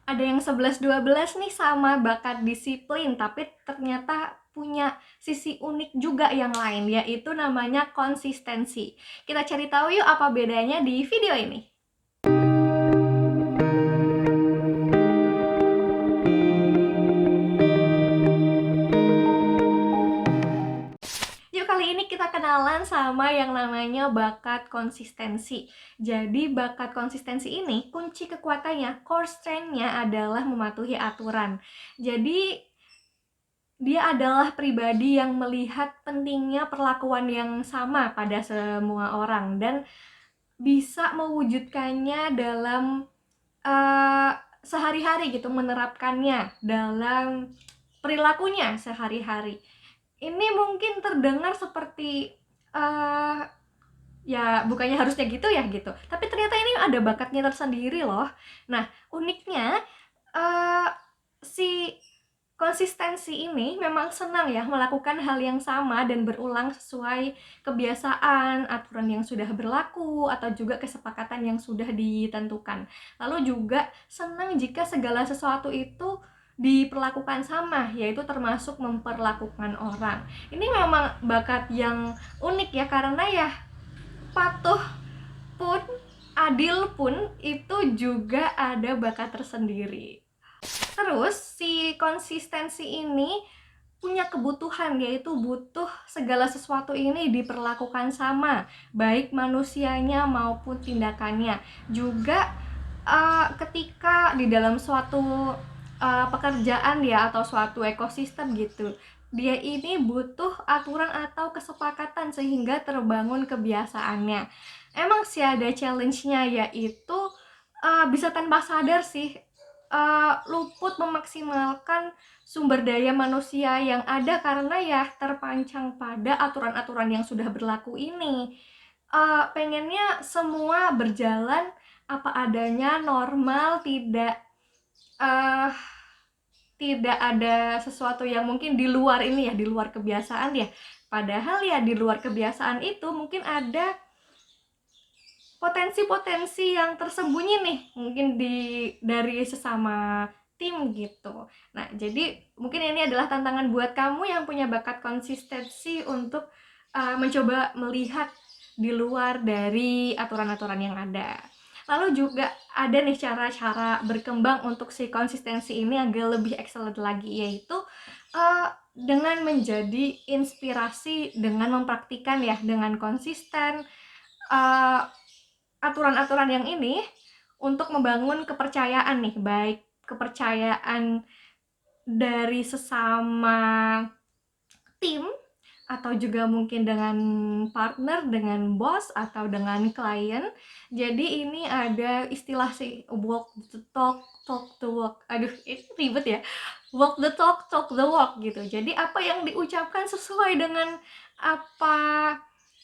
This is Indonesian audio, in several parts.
Ada yang 11-12 nih sama bakat disiplin, tapi ternyata punya sisi unik juga yang lain, yaitu namanya konsistensi. Kita cari tahu yuk apa bedanya di video ini. Yuk kali ini kita kenalan sama yang namanya bakat konsistensi. Jadi bakat konsistensi ini kunci kekuatannya, core strength-nya adalah mematuhi aturan. Jadi dia adalah pribadi yang melihat pentingnya perlakuan yang sama pada semua orang dan bisa mewujudkannya dalam sehari-hari gitu, menerapkannya dalam perilakunya sehari-hari. Ini mungkin terdengar seperti ya bukannya harusnya gitu ya gitu, tapi ternyata ini ada bakatnya tersendiri loh. Nah uniknya si konsistensi ini memang senang ya melakukan hal yang sama dan berulang sesuai kebiasaan, aturan yang sudah berlaku, atau juga kesepakatan yang sudah ditentukan. Lalu juga senang jika segala sesuatu itu diperlakukan sama, yaitu termasuk memperlakukan orang. Ini memang bakat yang unik ya, karena ya patuh pun, adil pun itu juga ada bakat tersendiri. Terus si konsistensi ini punya kebutuhan, yaitu butuh segala sesuatu ini diperlakukan sama, baik manusianya maupun tindakannya. Juga ketika di dalam suatu pekerjaan ya, atau suatu ekosistem gitu, dia ini butuh aturan atau kesepakatan sehingga terbangun kebiasaannya. Emang sih ada challenge-nya, yaitu bisa tanpa sadar sih luput memaksimalkan sumber daya manusia yang ada karena ya terpancang pada aturan-aturan yang sudah berlaku ini. Pengennya semua berjalan apa adanya, normal, uh, tidak ada sesuatu yang mungkin di luar ini ya, di luar kebiasaan ya. Padahal ya di luar kebiasaan itu mungkin ada potensi-potensi yang tersembunyi nih, mungkin dari sesama tim gitu. Nah, jadi mungkin ini adalah tantangan buat kamu yang punya bakat konsistensi untuk mencoba melihat di luar dari aturan-aturan yang ada. Lalu juga ada nih cara-cara berkembang untuk si konsistensi ini agak lebih excellent lagi, yaitu dengan menjadi inspirasi dengan mempraktikkan ya, dengan konsisten aturan-aturan yang ini untuk membangun kepercayaan nih, baik kepercayaan dari sesama tim, atau juga mungkin dengan partner, dengan bos, atau dengan klien. Jadi ini ada istilah sih, walk the talk, talk the walk. Aduh, ini ribet ya. Walk the talk, talk the walk gitu. Jadi apa yang diucapkan sesuai dengan apa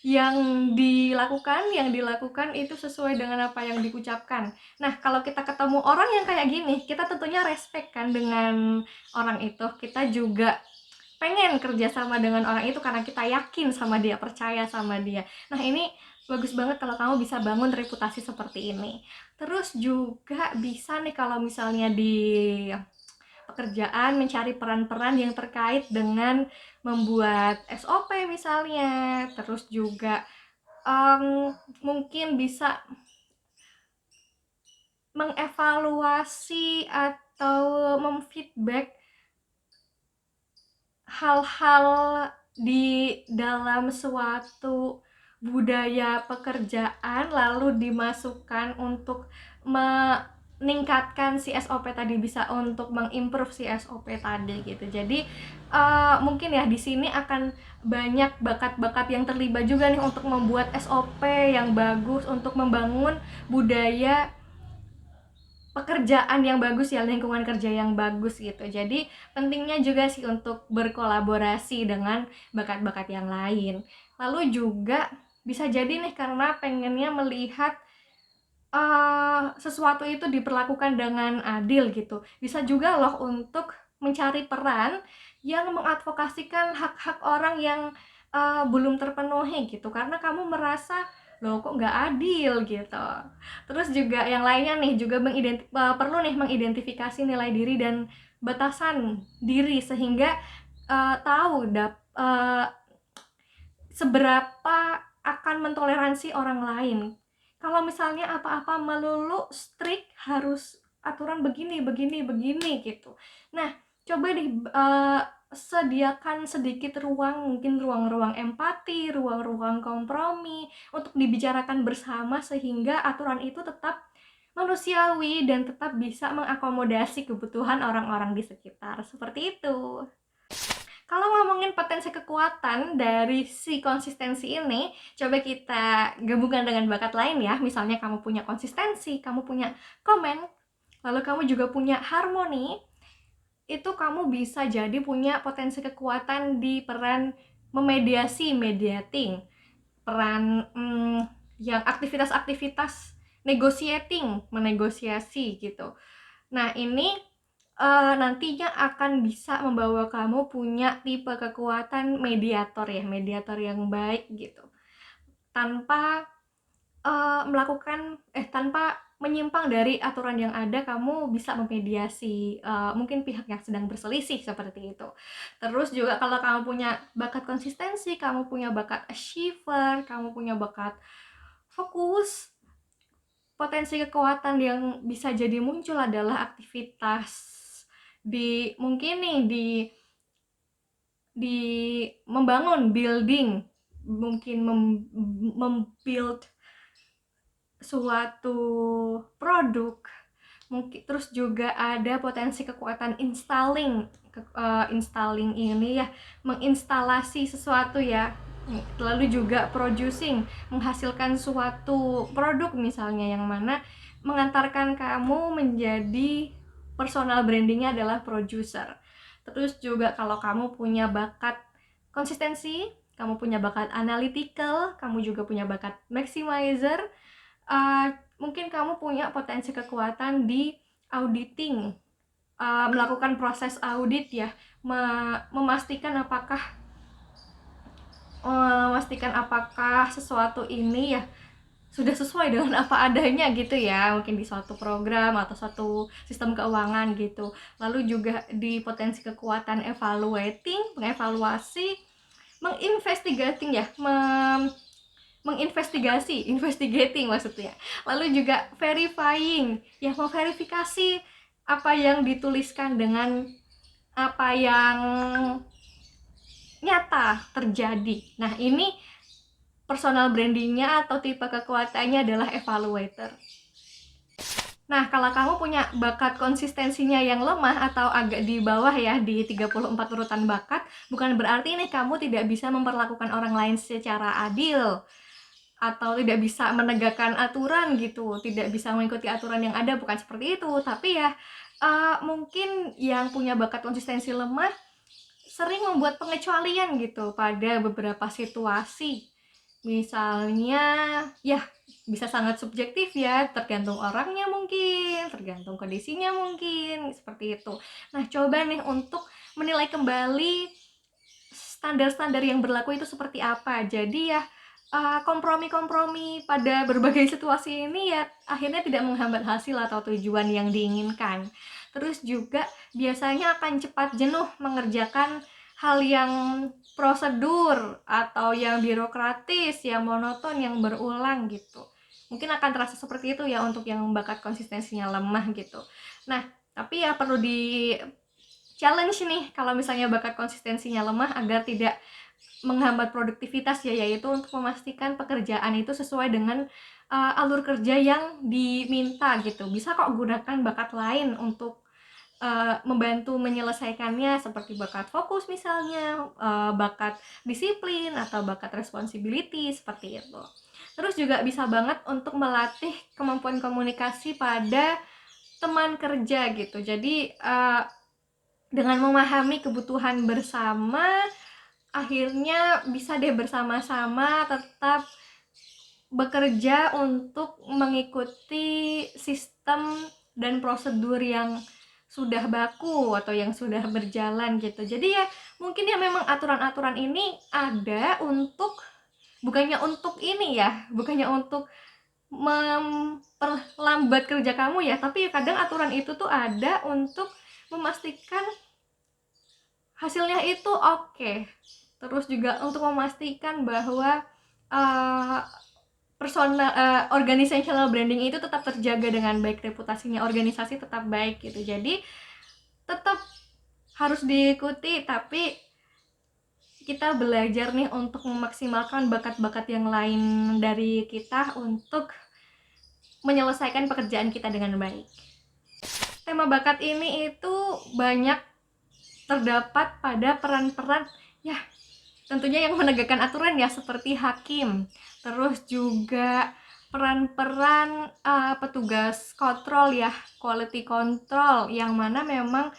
yang dilakukan itu sesuai dengan apa yang diucapkan. Nah, kalau kita ketemu orang yang kayak gini, kita tentunya respect kan dengan orang itu. Kita juga pengen kerja sama dengan orang itu karena kita yakin sama dia, percaya sama dia. Nah, ini bagus banget kalau kamu bisa bangun reputasi seperti ini. Terus juga bisa nih kalau misalnya di pekerjaan mencari peran-peran yang terkait dengan membuat SOP misalnya. Terus juga mungkin bisa mengevaluasi atau memfeedback hal-hal di dalam suatu budaya pekerjaan, lalu dimasukkan untuk meningkatkan si SOP tadi, bisa untuk mengimprove si SOP tadi gitu. Jadi mungkin ya di sini akan banyak bakat-bakat yang terlibat juga nih untuk membuat SOP yang bagus, untuk membangun budaya pekerjaan yang bagus ya, lingkungan kerja yang bagus gitu. Jadi pentingnya juga sih untuk berkolaborasi dengan bakat-bakat yang lain. Lalu juga bisa jadi nih karena pengennya melihat sesuatu itu diperlakukan dengan adil gitu. Bisa juga loh untuk mencari peran yang mengadvokasikan hak-hak orang yang belum terpenuhi gitu. Karena kamu merasa, loh kok nggak adil gitu. Terus juga yang lainnya nih, juga perlu nih mengidentifikasi nilai diri dan batasan diri sehingga tahu seberapa akan mentoleransi orang lain. Kalau misalnya apa-apa melulu strict, harus aturan begini begini begini gitu. Nah, coba sediakan sedikit ruang, mungkin ruang-ruang empati, ruang-ruang kompromi untuk dibicarakan bersama sehingga aturan itu tetap manusiawi dan tetap bisa mengakomodasi kebutuhan orang-orang di sekitar. Seperti itu. Kalau ngomongin potensi kekuatan dari si konsistensi ini, coba kita gabungkan dengan bakat lain ya. Misalnya kamu punya konsistensi, kamu punya komen, lalu kamu juga punya harmoni, itu kamu bisa jadi punya potensi kekuatan di peran mediating, peran yang aktivitas-aktivitas menegosiasi gitu. Nah, ini nantinya akan bisa membawa kamu punya tipe kekuatan mediator yang baik gitu, tanpa tanpa menyimpang dari aturan yang ada. Kamu bisa memediasi mungkin pihak yang sedang berselisih seperti itu. Terus juga kalau kamu punya bakat konsistensi, kamu punya bakat achiever, kamu punya bakat fokus, potensi kekuatan yang bisa jadi muncul adalah aktivitas mungkin nih di membangun building, mungkin membuild suatu produk. Mungkin terus juga ada potensi kekuatan installing ini ya, menginstalasi sesuatu ya. Lalu juga producing, menghasilkan suatu produk misalnya, yang mana mengantarkan kamu menjadi personal brandingnya adalah producer. Terus juga kalau kamu punya bakat konsistensi, kamu punya bakat analytical, kamu juga punya bakat maximizer, mungkin kamu punya potensi kekuatan di auditing, melakukan proses audit ya, memastikan apakah sesuatu ini ya sudah sesuai dengan apa adanya gitu ya, mungkin di suatu program atau suatu sistem keuangan gitu. Lalu juga di potensi kekuatan mengevaluasi, investigating maksudnya. Lalu juga verifying, ya memverifikasi apa yang dituliskan dengan apa yang nyata terjadi. Nah, ini personal brandingnya atau tipe kekuatannya adalah evaluator. Nah, kalau kamu punya bakat konsistensinya yang lemah atau agak di bawah ya, di 34 urutan bakat, bukan berarti nih kamu tidak bisa memperlakukan orang lain secara adil atau tidak bisa menegakkan aturan gitu, tidak bisa mengikuti aturan yang ada, bukan seperti itu. Tapi ya mungkin yang punya bakat konsistensi lemah sering membuat pengecualian gitu pada beberapa situasi. Misalnya ya bisa sangat subjektif ya, tergantung orangnya mungkin, tergantung kondisinya mungkin, seperti itu. Nah, coba nih untuk menilai kembali standar-standar yang berlaku itu seperti apa. Jadi ya kompromi-kompromi pada berbagai situasi ini ya akhirnya tidak menghambat hasil atau tujuan yang diinginkan. Terus juga biasanya akan cepat jenuh mengerjakan hal yang prosedur atau yang birokratis, yang monoton, yang berulang gitu. Mungkin akan terasa seperti itu ya untuk yang bakat konsistensinya lemah gitu. Nah, tapi ya perlu di challenge nih kalau misalnya bakat konsistensinya lemah agar tidak menghambat produktivitas ya, yaitu untuk memastikan pekerjaan itu sesuai dengan alur kerja yang diminta gitu. Bisa kok gunakan bakat lain untuk membantu menyelesaikannya, seperti bakat fokus misalnya, bakat disiplin atau bakat responsibility, seperti itu. Terus juga bisa banget untuk melatih kemampuan komunikasi pada teman kerja gitu. Jadi dengan memahami kebutuhan bersama, akhirnya bisa deh bersama-sama tetap bekerja untuk mengikuti sistem dan prosedur yang sudah baku atau yang sudah berjalan gitu. Jadi ya mungkin ya memang aturan-aturan ini ada untuk bukannya untuk ini ya, bukannya untuk memperlambat kerja kamu ya, tapi kadang aturan itu tuh ada untuk memastikan hasilnya itu oke. Terus juga untuk memastikan bahwa organizational branding itu tetap terjaga dengan baik, reputasinya organisasi tetap baik gitu. Jadi tetap harus diikuti, tapi kita belajar nih untuk memaksimalkan bakat-bakat yang lain dari kita untuk menyelesaikan pekerjaan kita dengan baik. Tema bakat ini itu banyak terdapat pada peran-peran ya tentunya yang menegakkan aturan ya, seperti hakim, terus juga peran-peran petugas kontrol ya, quality control, yang mana memang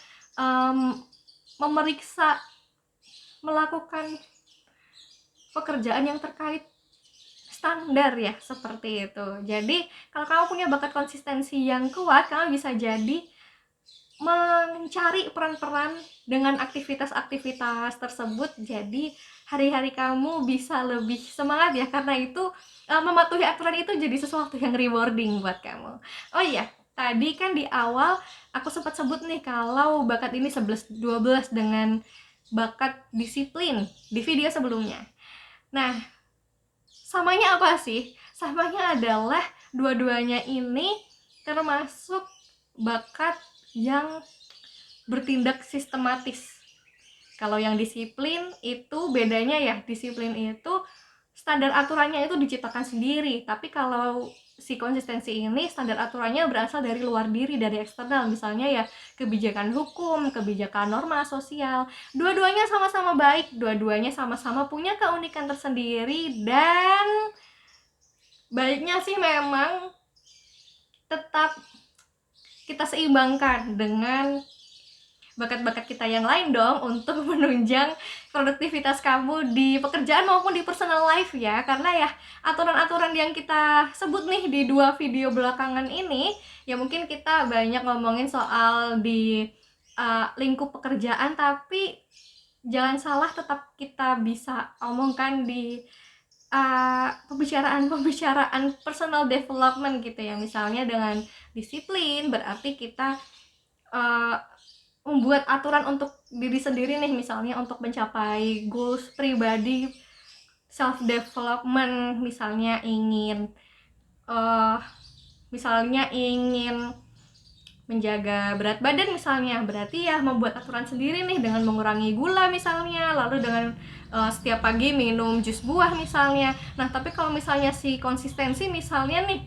memeriksa, melakukan pekerjaan yang terkait standar ya, seperti itu. Jadi kalau kamu punya bakat konsistensi yang kuat, kamu bisa jadi mencari peran-peran dengan aktivitas-aktivitas tersebut. Jadi hari-hari kamu bisa lebih semangat ya, karena itu mematuhi aturan itu jadi sesuatu yang rewarding buat kamu. Oh iya, tadi kan di awal aku sempat sebut nih kalau bakat ini 11-12 dengan bakat disiplin di video sebelumnya. Nah, samanya apa sih? Samanya adalah dua-duanya ini termasuk bakat yang bertindak sistematis. Kalau yang disiplin itu bedanya ya, disiplin itu standar aturannya itu diciptakan sendiri, tapi kalau si konsistensi ini standar aturannya berasal dari luar diri, dari eksternal, misalnya ya kebijakan hukum, kebijakan norma sosial. Dua-duanya sama-sama baik, dua-duanya sama-sama punya keunikan tersendiri, dan baiknya sih memang tetap kita seimbangkan dengan bakat-bakat kita yang lain dong, untuk menunjang produktivitas kamu di pekerjaan maupun di personal life ya. Karena ya aturan-aturan yang kita sebut nih di 2 video belakangan ini, ya mungkin kita banyak ngomongin soal di lingkup pekerjaan, tapi jangan salah, tetap kita bisa omongkan di pembicaraan personal development gitu ya. Misalnya dengan disiplin berarti kita membuat aturan untuk diri sendiri nih, misalnya untuk mencapai goals pribadi, self development, misalnya ingin menjaga berat badan misalnya, berarti ya membuat aturan sendiri nih dengan mengurangi gula misalnya, lalu dengan setiap pagi minum jus buah misalnya. Nah, tapi kalau misalnya si konsistensi misalnya nih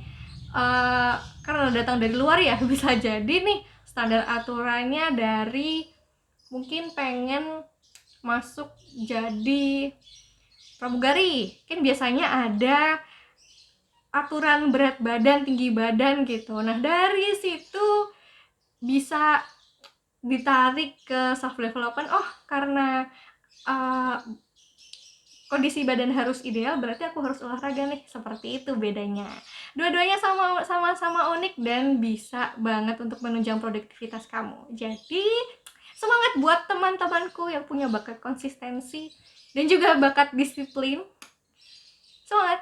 karena datang dari luar ya, bisa jadi nih standar aturannya dari mungkin pengen masuk jadi pramugari, kan biasanya ada aturan berat badan, tinggi badan gitu. Nah, dari situ bisa ditarik ke self development. Oh, karena kondisi badan harus ideal, berarti aku harus olahraga nih. Seperti itu bedanya. Dua-duanya sama-sama unik dan bisa banget untuk menunjang produktivitas kamu. Jadi semangat buat teman-temanku yang punya bakat konsistensi dan juga bakat disiplin. Semangat!